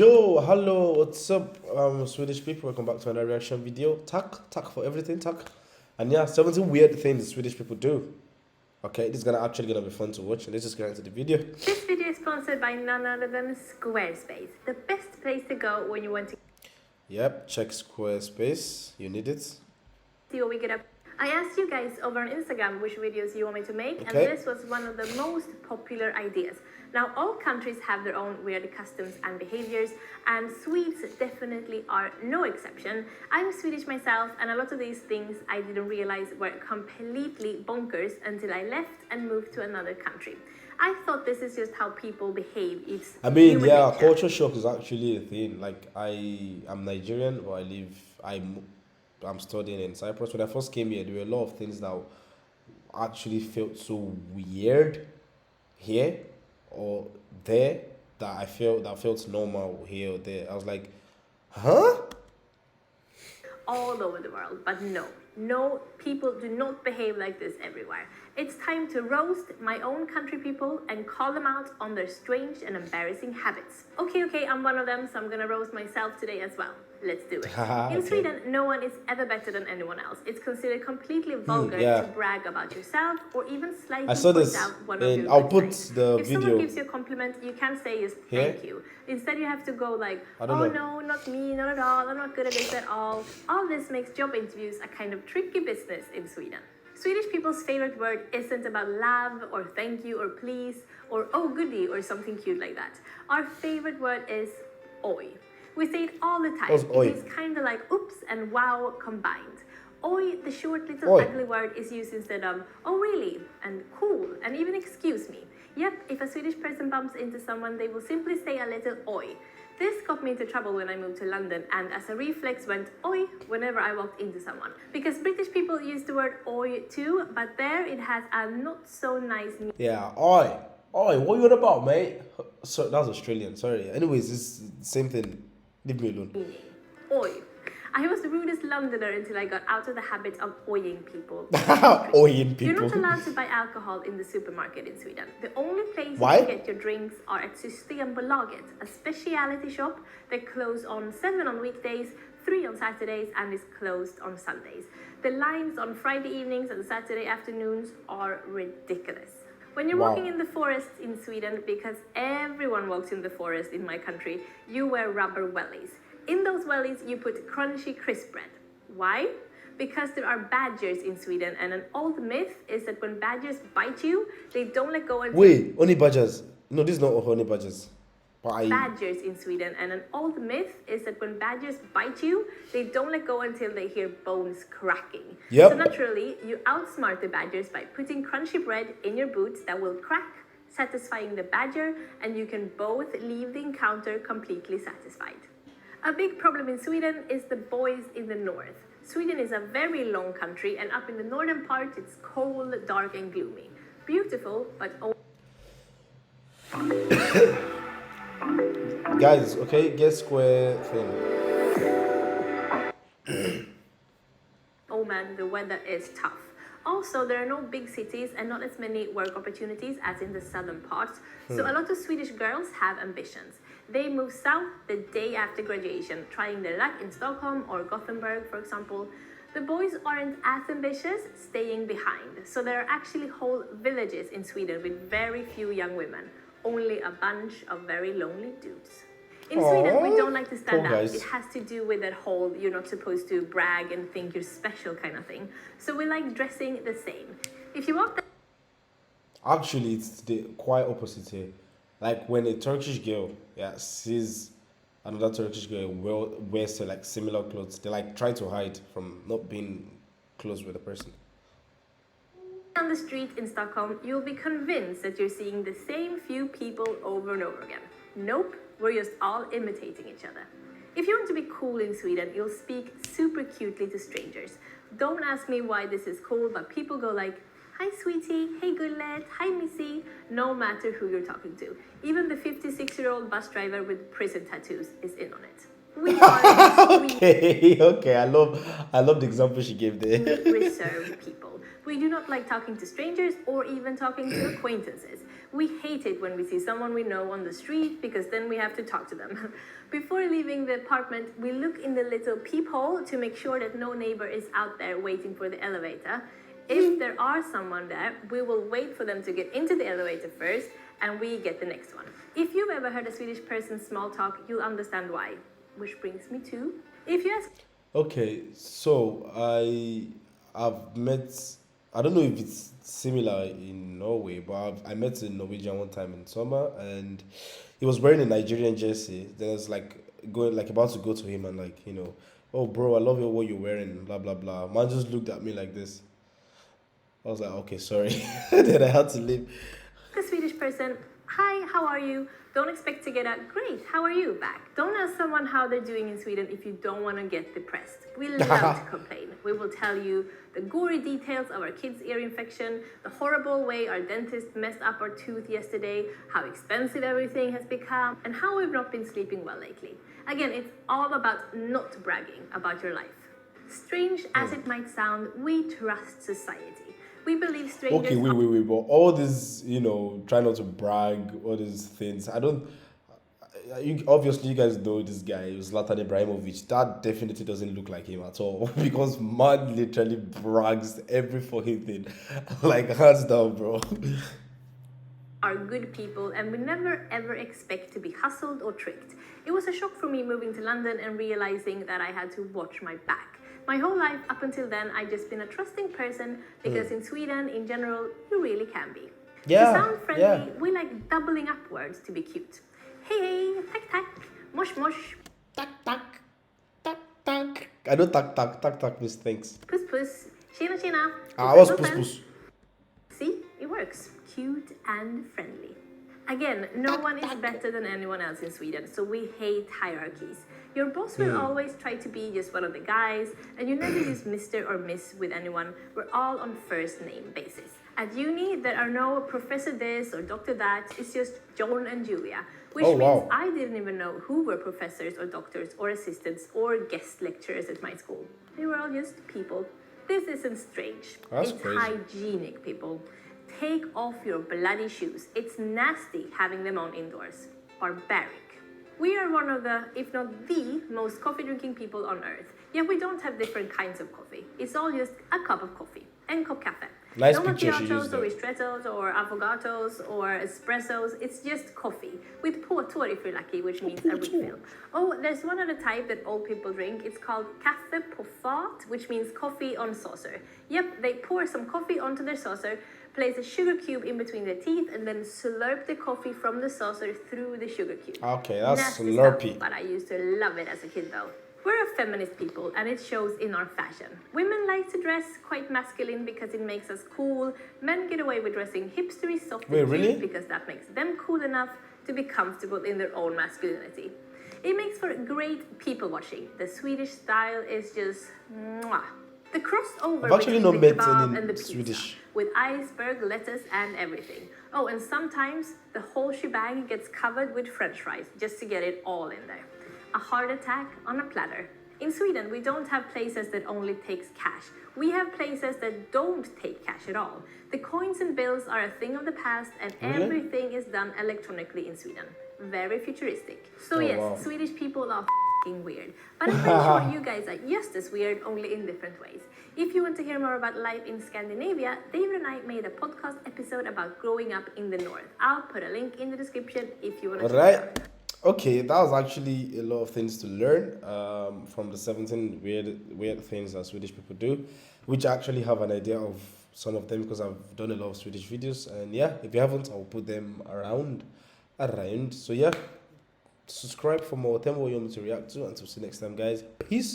Yo, hello, what's up, Swedish people? Welcome back to another reaction video. Tack for everything, tack. And yeah, 17 weird things Swedish people do. Okay, this is actually gonna be fun to watch. Let's just get into the video. This video is sponsored by none other than Squarespace, the best place to go when you want to Yep, check Squarespace. You need it. see what we get up. I asked you guys over on Instagram which videos you want me to make, Okay. and this was one of the most popular ideas. Now, all countries have their own weird customs and behaviors, and Swedes definitely are no exception. I'm Swedish myself, and a lot of these things I didn't realize were completely bonkers until I left and moved to another country. I thought this is just how people behave. It's human nature. Culture shock is actually a thing. Like I'm Nigerian, but I'm studying in Cyprus. When I first came here, there were a lot of things that actually felt so weird here or there that felt normal here or there. I was like, huh? All over the world, but no, people do not behave like this everywhere. It's time to roast my own country people and call them out on their strange and embarrassing habits. Okay, I'm one of them, so I'm gonna roast myself today as well. Let's do it. In Okay. Sweden, no one is ever better than anyone else. It's considered completely vulgar yeah. to brag about yourself or even slightly I saw point this out one in- of your I'll good put sides. the If video someone gives you a compliment, you can't say just here. thank you. Instead, you have to go like, I don't oh know. no, not me, not at all, I'm not good at this at all. All this makes job interviews a kind of tricky business in Sweden. Swedish people's favorite word isn't about love or thank you or please or oh goody or something cute like that. Our favorite word is oj. We say it all the time. What's oj? It means kind of like oops and wow combined. Oj, the short little Oj. ugly word, is used instead of oh really and cool and even excuse me. Yep, if a Swedish person bumps into someone, they will simply say a little oj. This got me into trouble when I moved to London, and as a reflex went oi whenever I walked into someone. Because British people use the word oi too, but there it has a not so nice Yeah, oi, what you on about, mate? So that was Australian. Sorry. Anyways, it's the same thing. Leave me alone. meaning. Oi. I was the rudest Londoner until I got out of the habit of oying people. Oyin You're people. not allowed to buy alcohol in the supermarket in Sweden. The only place Why? you can get your drinks are at Systembolaget, a specialty shop that closes on 7 on weekdays, 3 on Saturdays, and is closed on Sundays. The lines on Friday evenings and Saturday afternoons are ridiculous. When you're Wow. walking in the forest in Sweden, because everyone walks in the forest in my country, you wear rubber wellies. In those wellies, you put crunchy crisp bread. Why? Because there are badgers in Sweden, and an old myth is that when badgers bite you, they don't let go until Wait, honey badgers. No, this is not honey badgers. But badgers in Sweden, and an old myth is that when badgers bite you, they don't let go until they hear bones cracking. Yep. So naturally, you outsmart the badgers by putting crunchy bread in your boots that will crack, satisfying the badger, and you can both leave the encounter completely satisfied. A big problem in Sweden is the boys in the north. Sweden is a very long country, and up in the northern part, it's cold, dark, and gloomy. Beautiful, but guys, okay, get square thing. oh man, the weather is tough. Also, there are no big cities and not as many work opportunities as in the southern parts, so a lot of Swedish girls have ambitions. They move south the day after graduation, trying their luck in Stockholm or Gothenburg, for example. The boys aren't as ambitious, staying behind. So there are actually whole villages in Sweden with very few young women, only a bunch of very lonely dudes. In Sweden, we don't like to stand Poor out. guys. It has to do with that whole you're not supposed to brag and think you're special kind of thing. So we like dressing the same. If you walk Actually, it's the quite opposite here. Like when a Turkish girl, sees another Turkish girl wears like similar clothes, they like try to hide from not being close with the person. on the street in Stockholm, you'll be convinced that you're seeing the same few people over and over again. Nope, we're just all imitating each other. If you want to be cool in Sweden, you'll speak super cutely to strangers. Don't ask me why this is cool, but people go like, hi sweetie, hey gullet, hi missy, no matter who you're talking to. Even the 56-year-old bus driver with prison tattoos is in on it. We are Okay, I love the example she gave there. reserved people. We do not like talking to strangers or even talking to acquaintances. We hate it when we see someone we know on the street because then we have to talk to them. Before leaving the apartment, we look in the little peephole to make sure that no neighbor is out there waiting for the elevator. If there are someone there, we will wait for them to get into the elevator first and we get the next one. If you've ever heard a Swedish person small talk, you'll understand why. Which brings me to, if you ask Okay, so I've met, I don't know if it's similar in Norway, but I met a Norwegian one time in summer, and he was wearing a Nigerian jersey. Then I was like going like about to go to him and like oh bro, I love what you're wearing, blah blah blah. Man just looked at me like this. I was like, okay, sorry. Then I had to leave. a Swedish person, hi, how are you? Don't expect to get a great, how are you back. Don't ask someone how they're doing in Sweden if you don't want to get depressed. We love to complain. We will tell you the gory details of our kid's ear infection, the horrible way our dentist messed up our tooth yesterday, how expensive everything has become, and how we've not been sleeping well lately. Again, it's all about not bragging about your life. Strange as it might sound, we trust society. We believe strangers Okay, wait. But all this, try not to brag, all these things. I don't. Obviously, you guys know this guy, Zlatan Ibrahimovic. That definitely doesn't look like him at all because man literally brags every fucking thing, like hands down, bro. are good people and we never ever expect to be hustled or tricked. It was a shock for me moving to London and realizing that I had to watch my back. My whole life up until then, I'd just been a trusting person because in Sweden, in general, you really can be. Yeah, To sound friendly, yeah. we like doubling up words to be cute. Hey, tack tack, mosh mosh, Tak tak, tak tak. I know tak means thanks. puss puss, tjena tjena. I was Open, puss open. puss. See, it works. Cute and friendly. Again, no one is better than anyone else in Sweden, so we hate hierarchies. Your boss will always try to be just one of the guys, and you never use Mr. or Miss with anyone. We're all on first name basis. At uni, there are no Professor this or Doctor that, it's just John and Julia, which Oh, means wow. I didn't even know who were professors or doctors or assistants or guest lecturers at my school. They were all just people. This isn't strange. That's it's crazy. hygienic, people. Take off your bloody shoes. It's nasty having them on indoors. Barbaric. We are one of the, if not the, most coffee drinking people on earth. Yet we don't have different kinds of coffee. It's all just a cup of coffee. En kopp kaffe. Nice No picture she macchiatos used or there. ristrettos or affogatos or espressos. It's just coffee. With påtår if you're lucky, which means a refill. Oh, there's one other type that old people drink. It's called kaffe på fat, which means coffee on saucer. Yep, they pour some coffee onto their saucer, place a sugar cube in between their teeth, and then slurp the coffee from the saucer through the sugar cube. Okay, that's Nasty slurpy. stuff, but I used to love it as a kid though. We're a feminist people and it shows in our fashion. Women like to dress quite masculine because it makes us cool. Men get away with dressing hipstery, soft Wait, and cute really? because that makes them cool enough to be comfortable in their own masculinity. It makes for great people watching. The Swedish style is just mwah. The crossover I've actually between not the met kebab any and the pizza, Swedish. with iceberg, lettuce, and everything. Oh, and sometimes the whole shebang gets covered with French fries just to get it all in there. A heart attack on a platter. In Sweden, we don't have places that only takes cash. We have places that don't take cash at all. The coins and bills are a thing of the past, and Really? everything is done electronically in Sweden. Very futuristic. So Oh, yes, wow. Swedish people are f***ing weird. But I'm pretty sure you guys are just as weird, only in different ways. If you want to hear more about life in Scandinavia, David and I made a podcast episode about growing up in the north. I'll put a link in the description if you want to check it Right. out. Okay, that was actually a lot of things to learn from the 17 weird things that Swedish people do, which I actually have an idea of some of them because I've done a lot of Swedish videos. And yeah, if you haven't, I'll put them around. So yeah, subscribe for more. Tell me what you want me to react to. Until see you next time, guys. Peace.